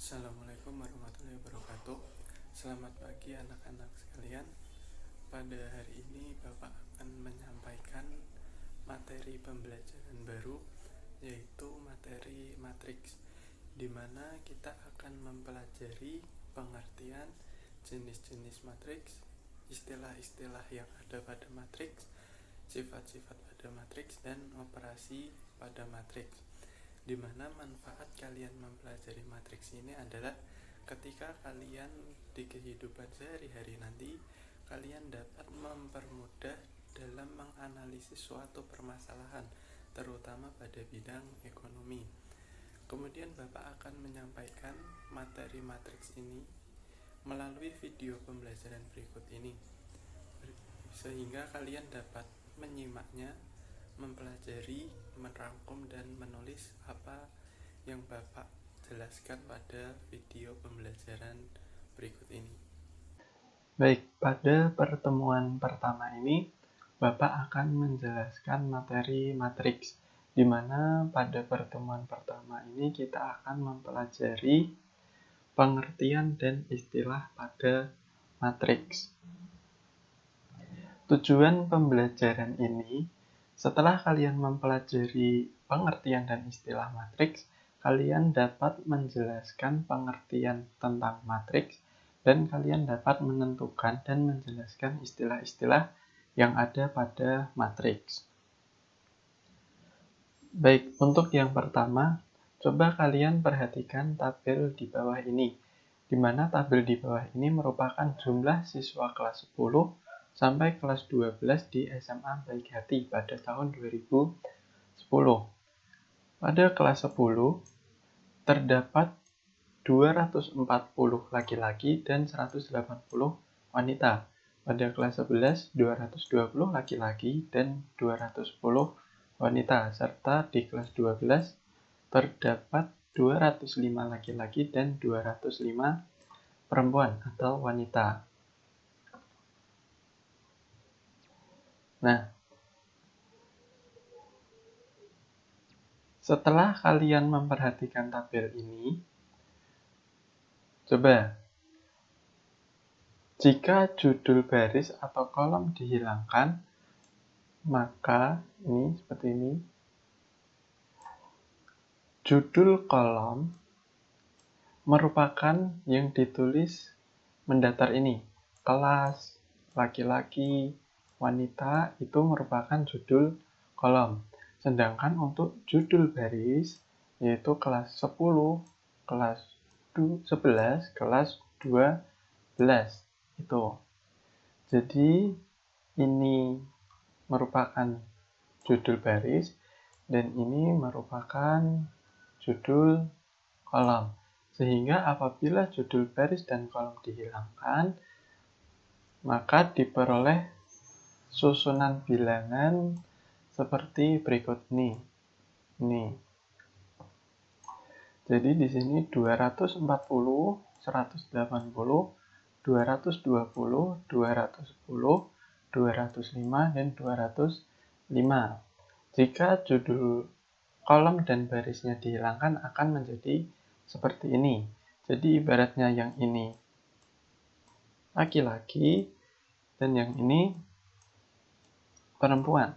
Assalamualaikum warahmatullahi wabarakatuh. Selamat pagi anak-anak sekalian. Pada hari ini Bapak akan menyampaikan materi pembelajaran baru, yaitu materi matriks, di mana kita akan mempelajari pengertian jenis-jenis matriks, istilah-istilah yang ada pada matriks, sifat-sifat pada matriks, dan operasi pada matriks. Di mana manfaat kalian mempelajari matriks ini adalah ketika kalian di kehidupan sehari-hari nanti, kalian dapat mempermudah dalam menganalisis suatu permasalahan, terutama pada bidang ekonomi. Kemudian Bapak akan menyampaikan materi matriks ini melalui video pembelajaran berikut ini, sehingga kalian dapat menyimaknya, mempelajari, merangkum, dan menulis apa yang Bapak jelaskan pada video pembelajaran berikut ini. Baik, pada pertemuan pertama ini, Bapak akan menjelaskan materi matriks, di mana pada pertemuan pertama ini kita akan mempelajari pengertian dan istilah pada matriks. Tujuan pembelajaran ini, setelah kalian mempelajari pengertian dan istilah matriks, kalian dapat menjelaskan pengertian tentang matriks, dan kalian dapat menentukan dan menjelaskan istilah-istilah yang ada pada matriks. Baik, untuk yang pertama, coba kalian perhatikan tabel di bawah ini, di mana tabel di bawah ini merupakan jumlah siswa kelas 10 sampai kelas 12 di SMA Baik Hati pada tahun 2010. Pada kelas 10, terdapat 240 laki-laki dan 180 wanita. Pada kelas 11, 220 laki-laki dan 210 wanita. Serta di kelas 12, terdapat 205 laki-laki dan 205 perempuan atau wanita. Nah, setelah kalian memperhatikan tabel ini, coba jika judul baris atau kolom dihilangkan, maka ini seperti ini. Judul kolom merupakan yang ditulis mendatar ini. Kelas, laki-laki, wanita itu merupakan judul kolom. Sedangkan untuk judul baris, yaitu kelas 10, kelas 11, kelas 12 itu. Jadi ini merupakan judul baris dan ini merupakan judul kolom. Sehingga apabila judul baris dan kolom dihilangkan, maka diperoleh susunan bilangan seperti berikut ini. Jadi di sini 240, 180, 220, 210, 205, dan 205. Jika judul kolom dan barisnya dihilangkan akan menjadi seperti ini. Jadi ibaratnya yang ini laki-laki dan yang ini perempuan.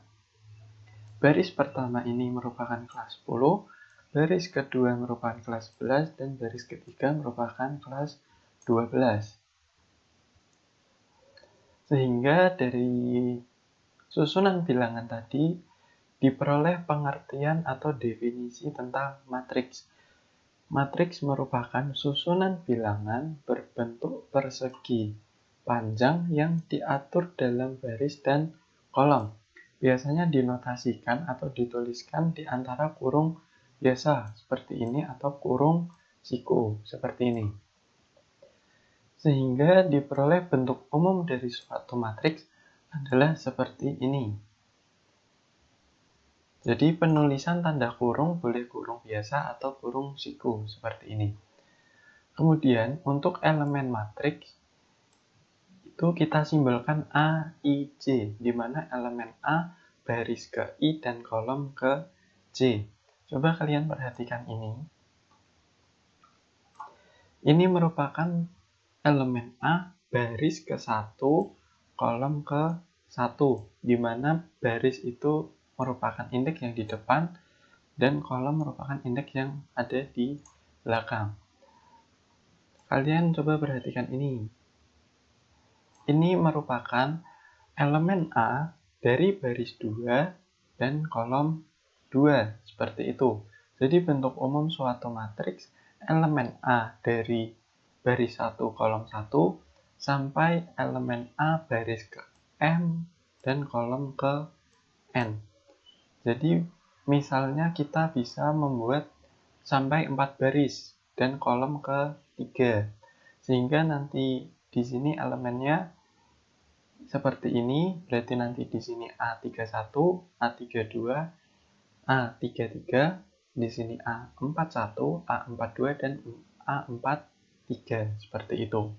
Baris pertama ini merupakan kelas 10, baris kedua merupakan kelas 11, dan baris ketiga merupakan kelas 12. Sehingga dari susunan bilangan tadi diperoleh pengertian atau definisi tentang matriks. Matriks merupakan susunan bilangan berbentuk persegi panjang yang diatur dalam baris dan kolom. Biasanya dinotasikan atau dituliskan di antara kurung biasa seperti ini atau kurung siku seperti ini. Sehingga diperoleh bentuk umum dari suatu matriks adalah seperti ini. Jadi penulisan tanda kurung boleh kurung biasa atau kurung siku seperti ini. Kemudian untuk elemen matriks itu kita simbolkan A, I, J, di mana elemen A baris ke I dan kolom ke J. Coba kalian perhatikan ini. Ini merupakan elemen A baris ke-1, kolom ke-1, di mana baris itu merupakan indeks yang di depan dan kolom merupakan indeks yang ada di belakang. Kalian coba perhatikan ini. Ini merupakan elemen A dari baris 2 dan kolom 2, seperti itu. Jadi bentuk umum suatu matriks elemen A dari baris 1 kolom 1 sampai elemen A baris ke M dan kolom ke N. Jadi misalnya kita bisa membuat sampai 4 baris dan kolom ke 3. Sehingga nanti di sini elemennya seperti ini, berarti nanti di sini A31, A32, A33, di sini A41, A42, dan A43, seperti itu.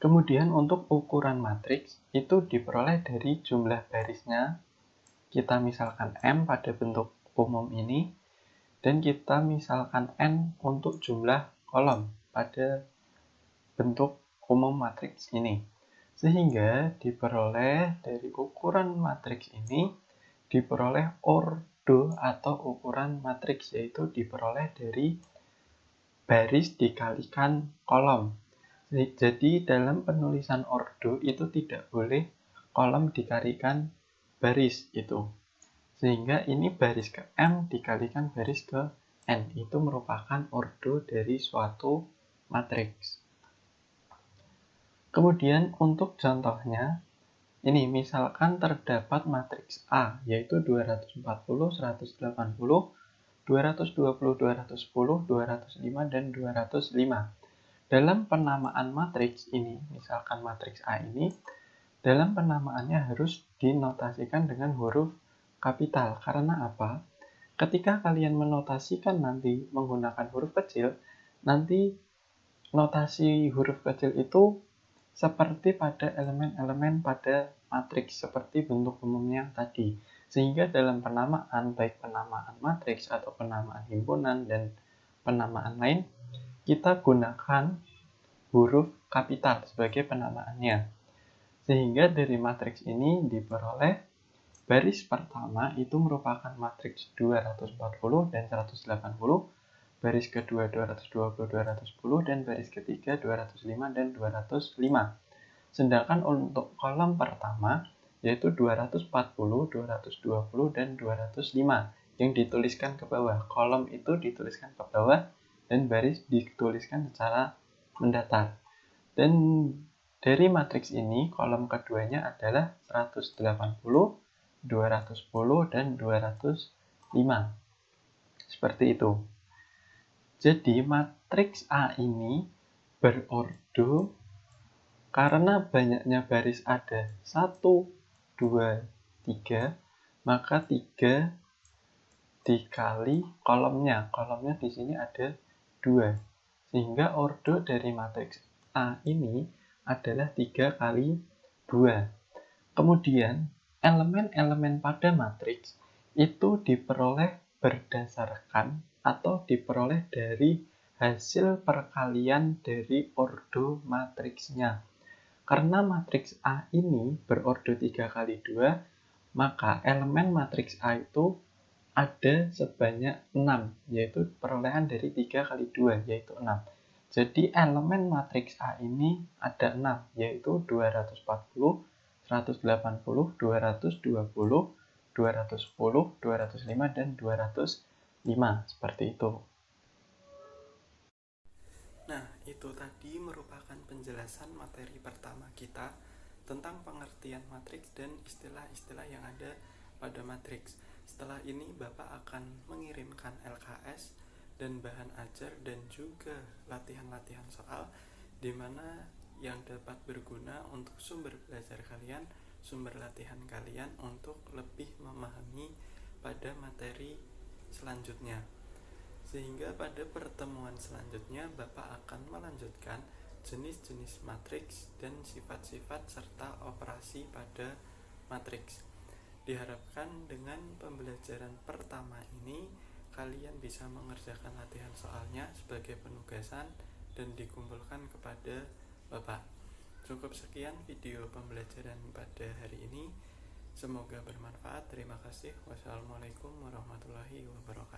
Kemudian untuk ukuran matriks itu diperoleh dari jumlah barisnya. Kita misalkan M pada bentuk umum ini, dan kita misalkan N untuk jumlah kolom pada bentuk umum matriks ini. Sehingga diperoleh dari ukuran matriks ini, diperoleh ordo atau ukuran matriks, yaitu diperoleh dari baris dikalikan kolom. Jadi dalam penulisan ordo itu tidak boleh kolom dikalikan baris itu. Sehingga ini baris ke M dikalikan baris ke N. Itu merupakan ordo dari suatu matriks. Kemudian untuk contohnya, ini misalkan terdapat matriks A, yaitu 240, 180, 220, 210, 205, dan 205. Dalam penamaan matriks ini, misalkan matriks A ini, dalam penamaannya harus dinotasikan dengan huruf kapital. Karena apa? Ketika kalian menotasikan nanti menggunakan huruf kecil, nanti notasi huruf kecil itu seperti pada elemen-elemen pada matriks, seperti bentuk umumnya tadi. Sehingga dalam penamaan, baik penamaan matriks atau penamaan himpunan dan penamaan lain, kita gunakan huruf kapital sebagai penamaannya. Sehingga dari matriks ini diperoleh baris pertama itu merupakan matriks 240 dan 180, baris kedua 220, 210, dan baris ketiga 205 dan 205. Sedangkan untuk kolom pertama yaitu 240, 220, dan 205 yang dituliskan ke bawah. Kolom itu dituliskan ke bawah dan baris dituliskan secara mendatar. Dan dari matriks ini kolom keduanya adalah 180, 210, dan 205. Seperti itu. Jadi matriks A ini berordo karena banyaknya baris ada 1, 2, 3, maka 3 dikali kolomnya. Kolomnya di sini ada 2. Sehingga ordo dari matriks A ini adalah 3 kali 2. Kemudian elemen-elemen pada matriks itu diperoleh berdasarkan atau diperoleh dari hasil perkalian dari ordo matriksnya. Karena matriks A ini berordo 3 kali 2, maka elemen matriks A itu ada sebanyak 6, yaitu perolehan dari 3 kali 2, yaitu 6. Jadi elemen matriks A ini ada 6, yaitu 240, 180, 220, 210, 205, dan 205. Seperti itu. Nah, itu tadi merupakan penjelasan materi pertama kita tentang pengertian matriks dan istilah-istilah yang ada pada matriks. Setelah ini Bapak akan mengirimkan LKS dan bahan ajar dan juga latihan-latihan soal di mana yang dapat berguna untuk sumber belajar kalian, sumber latihan kalian untuk lebih memahami pada materi selanjutnya. Sehingga pada pertemuan selanjutnya Bapak akan melanjutkan jenis-jenis matriks dan sifat-sifat serta operasi pada matriks. Diharapkan dengan pembelajaran pertama ini kalian bisa mengerjakan latihan soalnya sebagai penugasan dan dikumpulkan kepada Bapak. Cukup sekian video pembelajaran pada hari ini. Semoga bermanfaat. Terima kasih. Wassalamualaikum warahmatullahi wabarakatuh.